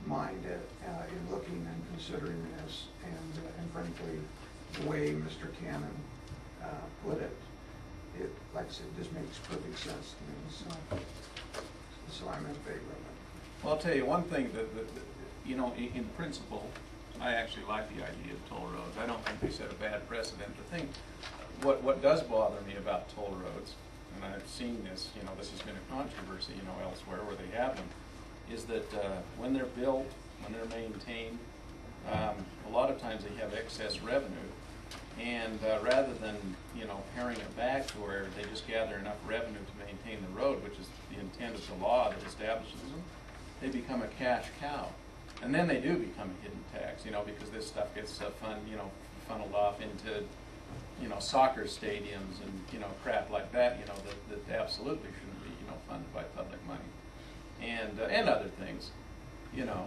mind in looking and considering this, and frankly, the way Mr. Cannon put it, like I said, just makes perfect sense to me, so I'm in favor of it. Well, I'll tell you one thing that you know, in principle, I actually like the idea of toll roads. I don't think they set a bad precedent. The thing, what does bother me about toll roads, and I've seen this, you know, this has been a controversy, you know, elsewhere where they have them, is that when they're built, when they're maintained, a lot of times they have excess revenue, and rather than, you know, paring it back to where they just gather enough revenue to maintain the road, which is the intent of the law that establishes them, they become a cash cow. And then they do become a hidden tax, you know, because this stuff gets funneled off into, you know, soccer stadiums and, you know, crap like that, you know, that absolutely shouldn't be, you know, funded by public money, and other things, you know.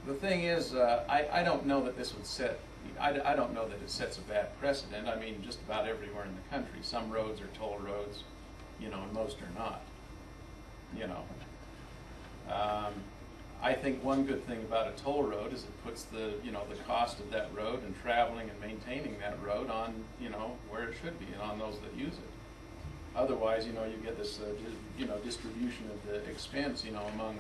The thing is, I don't know that this would set, I don't know that it sets a bad precedent. I mean, just about everywhere in the country, some roads are toll roads, you know, and most are not, you know. I think one good thing about a toll road is it puts the, you know, the cost of that road and traveling and maintaining that road on, you know, where it should be and on those that use it. Otherwise, you know, you get this, you know, distribution of the expense, you know, among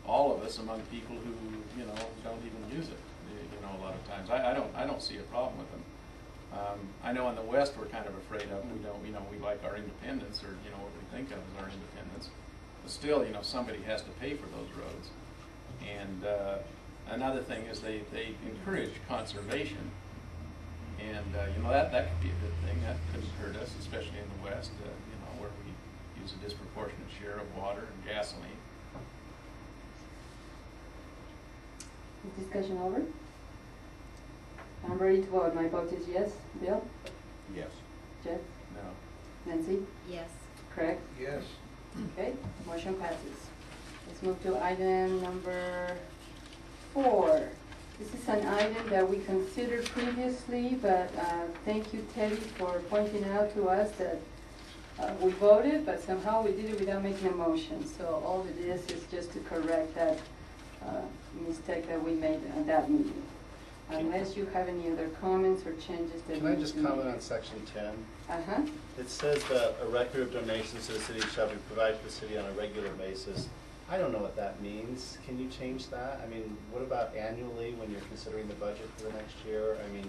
all of us, among people who, you know, don't even use it, you know, a lot of times. I don't see a problem with them. I know in the West we're kind of afraid of them. We don't, you know, we like our independence, or, you know, what we think of as our independence. But still, you know, somebody has to pay for those roads. And another thing is they encourage conservation, and you know, that could be a good thing. That couldn't hurt us, especially in the West, you know, where we use a disproportionate share of water and gasoline. Discussion over? I'm ready to vote. My vote is yes. Bill? Yes. Jeff? No. Nancy? Yes. Craig? Yes. Okay, motion passes. Let's move to item number 4. This is an item that we considered previously, but thank you, Teddy, for pointing out to us that we voted, but somehow we did it without making a motion. So all it is just to correct that mistake that we made at that meeting. Unless you have any other comments or changes that Can I just comment on section 10? Uh-huh. It says that a record of donations to the city shall be provided to the city on a regular basis. I don't know what that means. Can you change that? I mean, what about annually when you're considering the budget for the next year? I mean,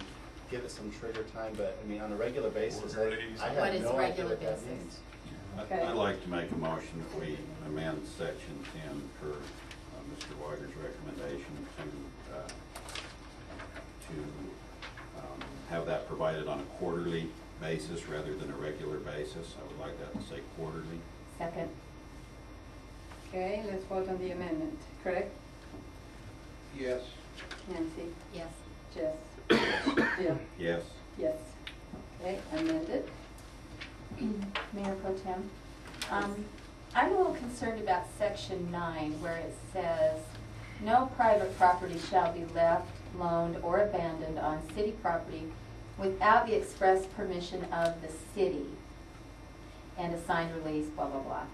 give it some trigger time, but I mean, on a regular basis, I have What is no idea regular what that basis? means. Okay. I'd like to make a motion if we amend section 10 per Mr. Weiger's recommendation to have that provided on a quarterly basis rather than a regular basis. I would like that to say quarterly. Second. Okay, let's vote on the amendment. Craig? Yes. Nancy? Yes. Jess? Bill? Yes. Yes. Okay, amended. Mayor Pro Tem, I'm a little concerned about section 9 where it says, no private property shall be left, loaned, or abandoned on city property without the express permission of the city and a signed release, blah, blah, blah.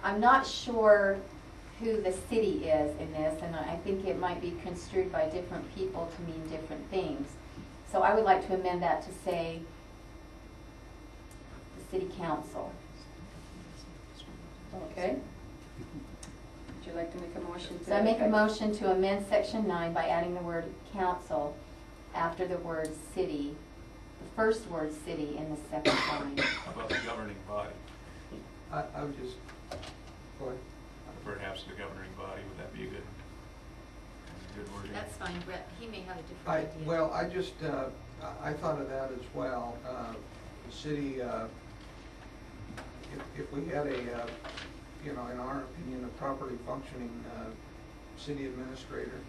I'm not sure who the city is in this, and I think it might be construed by different people to mean different things. So I would like to amend that to say the city council. Okay. Would you like to make a motion to? So I make a motion to amend section 9 by adding the word council after the word city, the first word city in the second line. How about the governing body? I would just, go ahead. Perhaps the governing body, would that be a good wording? That's fine, Brett. He may have a different idea. Well, I just, I thought of that as well. The city, if we had a, you know, in our opinion, a properly functioning city administrator,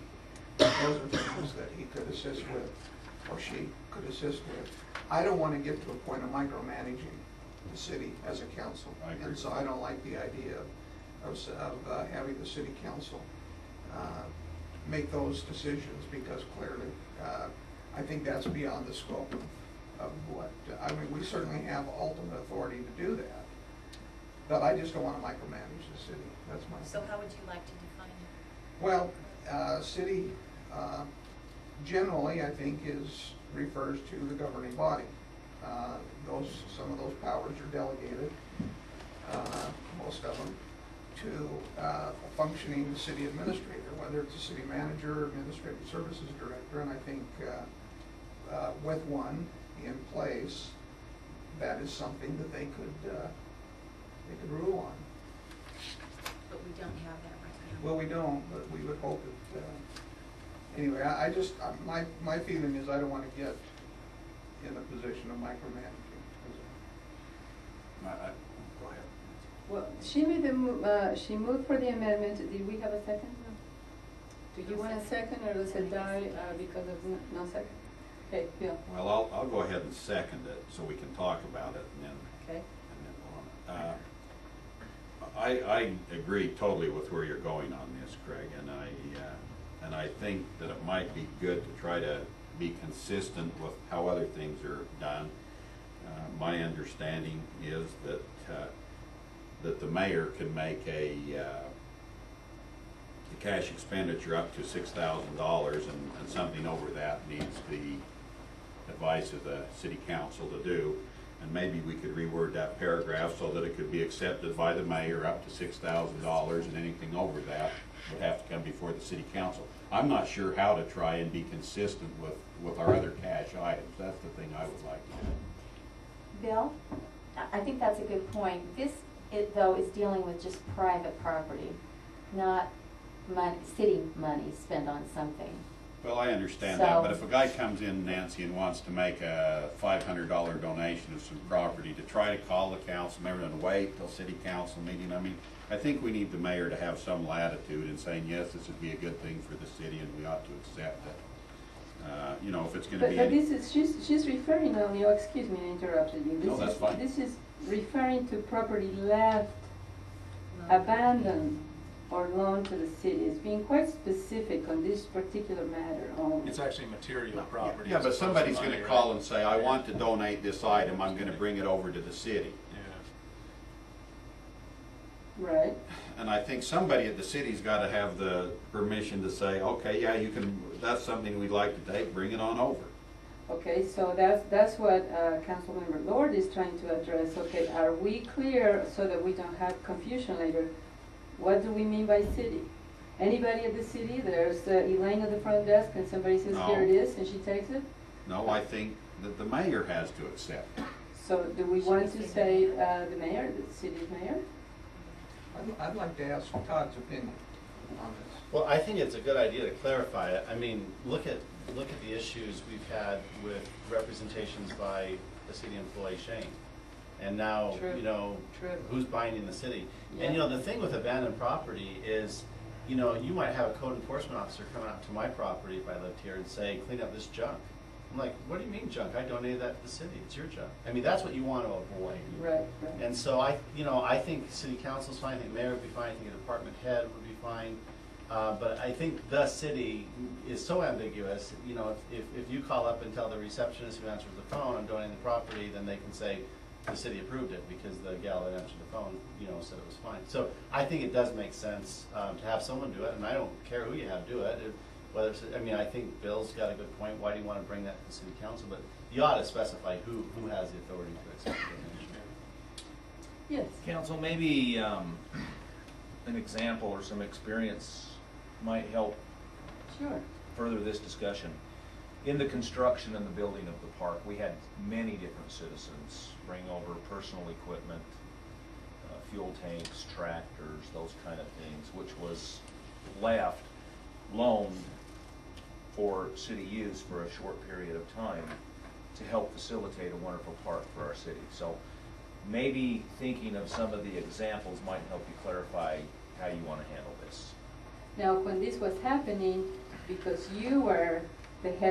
those are things that he could assist with, or she could assist with. I don't want to get to a point of micromanaging the city as a council. I agree. And so I don't like the idea of having the city council make those decisions, because clearly I think that's beyond the scope of what, I mean, we certainly have ultimate authority to do that, but I just don't want to micromanage the city. That's my. So how would you like to define it? Well, city, generally, I think, refers to the governing body. Some of those powers are delegated, most of them, to a functioning city administrator, whether it's a city manager, administrative services director, and I think with one in place, that is something that they could rule on. But we don't have that right now. Well, we don't, but we would hope it, anyway, I just, my feeling is I don't want to get in a position of micromanaging. Go ahead. Well, she made she moved for the amendment. Did we have a second? No. Do you want a second, or does it die because of no second? Okay, Bill. Well, I'll go ahead and second it so we can talk about it and then. Okay. I agree totally with where you're going on this, Craig, and I think that it might be good to try to be consistent with how other things are done. My understanding is that the mayor can make a cash expenditure up to $6,000, and something over that needs the advice of the city council to do. And maybe we could reword that paragraph so that it could be accepted by the mayor up to $6,000, and anything over that would have to come before the city council. I'm not sure how to try and be consistent with our other cash items. That's the thing I would like to do. Bill, I think that's a good point. This, though, is dealing with just private property, not city money spent on something. Well, I understand that, but if a guy comes in, Nancy, and wants to make a $500 donation of some property, to try to call the council member and wait till city council meeting, I mean, I think we need the mayor to have some latitude in saying, yes, this would be a good thing for the city and we ought to accept it. You know, if it's going to be. But this is, she's referring only, oh, excuse me, I interrupted you. No, that's fine. This is referring to property left, abandoned, or loaned to the city. It's being quite specific on this particular matter only. It's actually material property. Yeah, but somebody's going to call and say, I want to donate this item, I'm going to bring it over to the city. Right. And I think somebody at the city's got to have the permission to say, okay, yeah, you can, that's something we'd like to take, bring it on over. Okay, so that's what Councilmember Lord is trying to address. Okay, are we clear so that we don't have confusion later? What do we mean by city? Anybody at the city? There's Elaine at the front desk and somebody says, No. here it is, and she takes it? No, I think that the mayor has to accept it. So do we want to say the mayor, the city's mayor? I'd like to ask Todd's opinion on this. Well, I think it's a good idea to clarify it. I mean, look at the issues we've had with representations by the city employee Shane. And now, True. you know, True. who's binding the city? Yeah. And, you know, the thing with abandoned property is, you know, you might have a code enforcement officer come out to my property if I lived here and say, clean up this junk. I'm like, what do you mean junk? I donated that to the city. It's your junk. I mean, that's what you want to avoid. Right, right. And so I think city council's fine, I think mayor would be fine, I think a department head would be fine. But I think the city is so ambiguous, you know, if you call up and tell the receptionist who answers the phone, I'm donating the property, then they can say the city approved it because the gal that answered the phone, you know, said it was fine. So I think it does make sense to have someone do it, and I don't care who you have do it. Whether it's, I mean, I think Bill's got a good point. Why do you want to bring that to the city council? But you ought to specify who has the authority to accept the donation. Yes. Council, maybe an example or some experience might help Sure. further this discussion. In the construction and the building of the park, we had many different citizens bring over personal equipment, fuel tanks, tractors, those kind of things, which was left, loaned for city use for a short period of time to help facilitate a wonderful park for our city. So maybe thinking of some of the examples might help you clarify how you want to handle this. Now, when this was happening, because you were the head